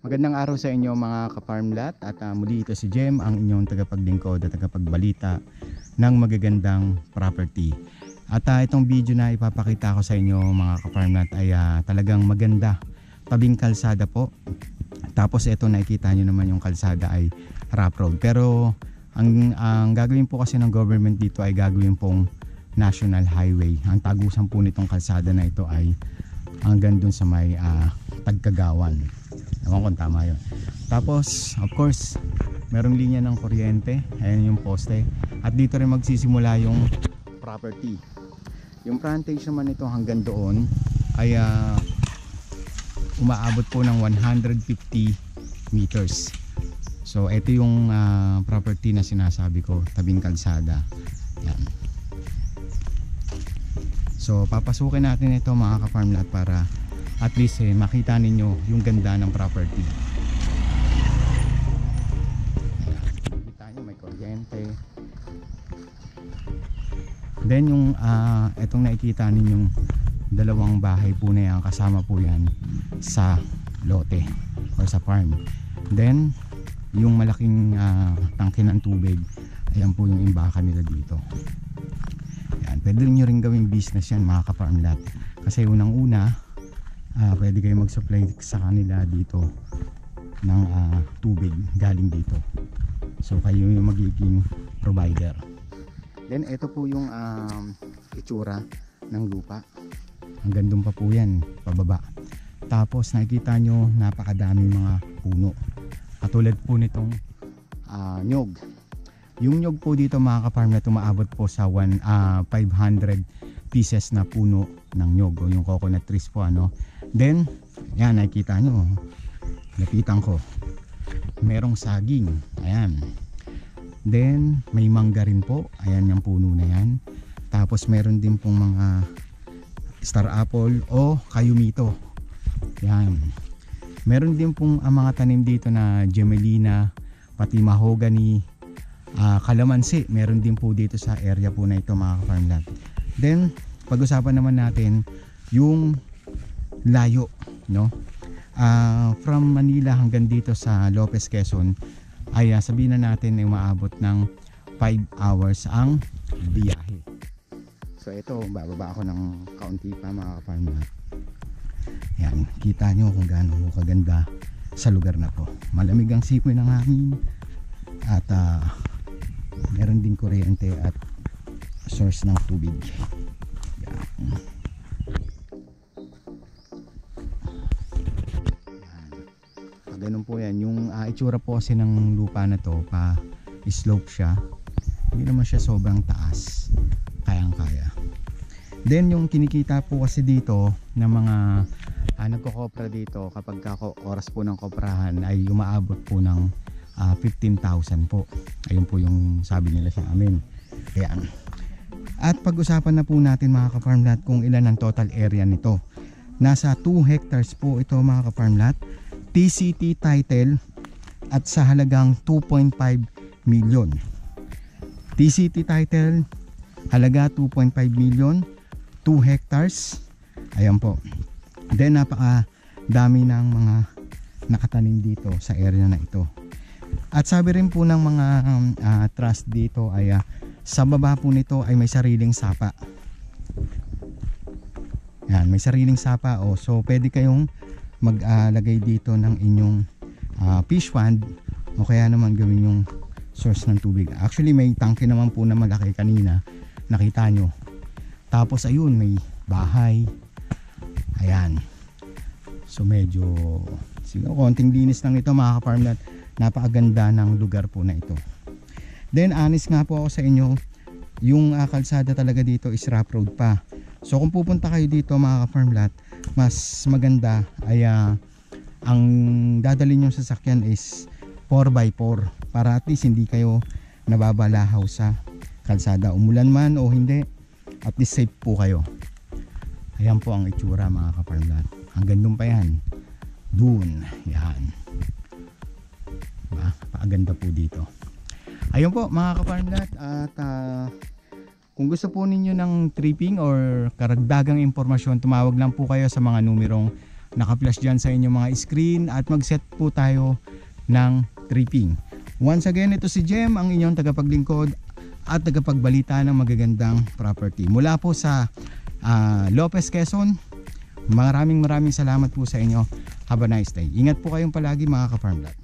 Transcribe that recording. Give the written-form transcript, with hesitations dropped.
Magandang araw sa inyo mga ka-farmlat at muli ito si Jem, ang inyong tagapaglingkod at tagapagbalita ng magagandang property. At itong video na ipapakita ko sa inyo mga ka-farmlat ay talagang maganda, tabing kalsada po. Tapos ito nakikita nyo naman yung kalsada ay rough road. Pero ang gagawin po kasi ng government dito ay gagawin pong national highway. Ang tagusan po nitong kalsada na ito ay hanggang dun sa may Tagkagawan. Ewan kung tama yun. Tapos of course merong linya ng kuryente. Ayan yung poste. At dito rin magsisimula yung property. Yung frontage naman ito hanggang doon ay umaabot po ng 150 meters. So ito yung property na sinasabi ko, tabing kalsada. Yan. So papasukin natin ito mga ka-farmlat para at least makita ninyo yung ganda ng property. Kita nyo may kuryente. Then yung etong nakikita ninyong dalawang bahay po na yan, kasama po yan sa lote or sa farm. Then yung malaking tangke ng tubig, ayan po yung imbakan nila dito. Yan, pwede nyo rin gawing business yan mga ka-farmlat, kasi unang una pwede kayo mag-supply sa kanila dito ng tubig galing dito. So kayo yung magiging provider. Then ito po yung itsura ng lupa. Hanggang doon pa po yan, pababa. Tapos nakikita nyo napakadaming mga puno. Katulad po nitong nyog. Yung nyog po dito mga ka-farm na tumaabot po sa 500 pieces na puno ng nyog o yung coconut trees po ano. Then yan, nakikita nyo, lapitan ko, merong saging, ayan. Then may mangga rin po, ayan yung puno na yan. Tapos meron din pong mga star apple o kayumito, yan. Meron din pong mga tanim dito na gemelina, pati mahogany, kalamansi, meron din po dito sa area po na ito mga ka-farmland. Then pag-usapan naman natin yung layo, no? From Manila hanggang dito sa Lopez, Quezon ay sabihin na natin ay umaabot ng 5 hours ang biyahe. So ito, bababa ako ng kaunti pa mga ka-farmland. Yan, kita nyo kung gaano kaganda sa lugar na to. Malamig ang simoy ng hangin at meron din kuryente at source ng tubig. Yan. Ganun po yan. Yung itsura po kasi ng lupa na to, pa slope siya, hindi naman siya sobrang taas, kayang kaya. Then yung kinikita po kasi dito ng mga nagkokopra dito, kapag oras po ng koprahan ay umaabot po ng 15,000 po. Ayun po yung sabi nila sa amin. Ayan. At pag-usapan na po natin mga ka-farmlat kung ilan ang total area nito. Nasa 2 hectares po ito mga ka-farmlat, TCT title at sa halagang 2.5 million. TCT title, halaga 2.5 million, 2 hectares. Ayan po. Then napaka dami ng mga nakatanim dito sa area na ito. At sabi rin po ng mga trust dito ay sa baba po nito ay may sariling sapa. Yan, may sariling sapa. So pwede kayong maglagay dito ng inyong fish pond o kaya naman gawin yung source ng tubig. Actually may tangke naman po na malaki kanina, nakita nyo. Tapos ayun, may bahay. Ayan. So medyo siguro konting linis lang ito mga ka-farmland. Napakaganda ng lugar po na ito. Then honest nga po ako sa inyo, yung kalsada talaga dito is rough road pa. So kung pupunta kayo dito mga ka-farmland, mas maganda ay ang dadalhin yung sasakyan is 4x4 para at least hindi kayo nababalahaw sa kalsada, umulan man o hindi, at least safe po kayo. Ayan po ang itsura mga ka-farmland. Hanggang doon pa yan, doon, yan, paaganda po dito. Ayun po mga ka-farmland. At kung gusto po ninyo ng tripping or karagdagang impormasyon, tumawag lang po kayo sa mga numerong naka-flash dyan sa inyong mga screen at mag-set po tayo ng tripping. Once again, ito si Jem, ang inyong tagapaglingkod at tagapagbalita ng magagandang property mula po sa Lopez, Quezon. Maraming salamat po sa inyo. Have a nice day. Ingat po kayong palagi mga ka-farm lot.